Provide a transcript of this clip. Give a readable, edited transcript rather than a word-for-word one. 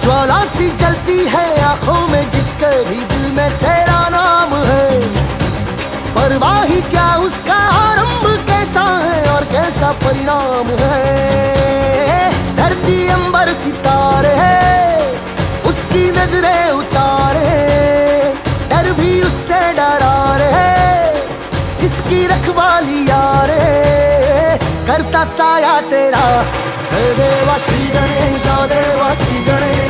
ज्वाला C जलती है आंखों में, जिसके भी दिल में तेरा नाम है। परवाह ही क्या उसका आरंभ कैसा है और कैसा परिणाम है। धरती अंबर सितारे है, उसकी नजरें उतारे, डर भी उससे डरा रे, जिसकी रखवाली यारे करता साया तेरा। देवा श्री गणेश, देवा श्री गणेश।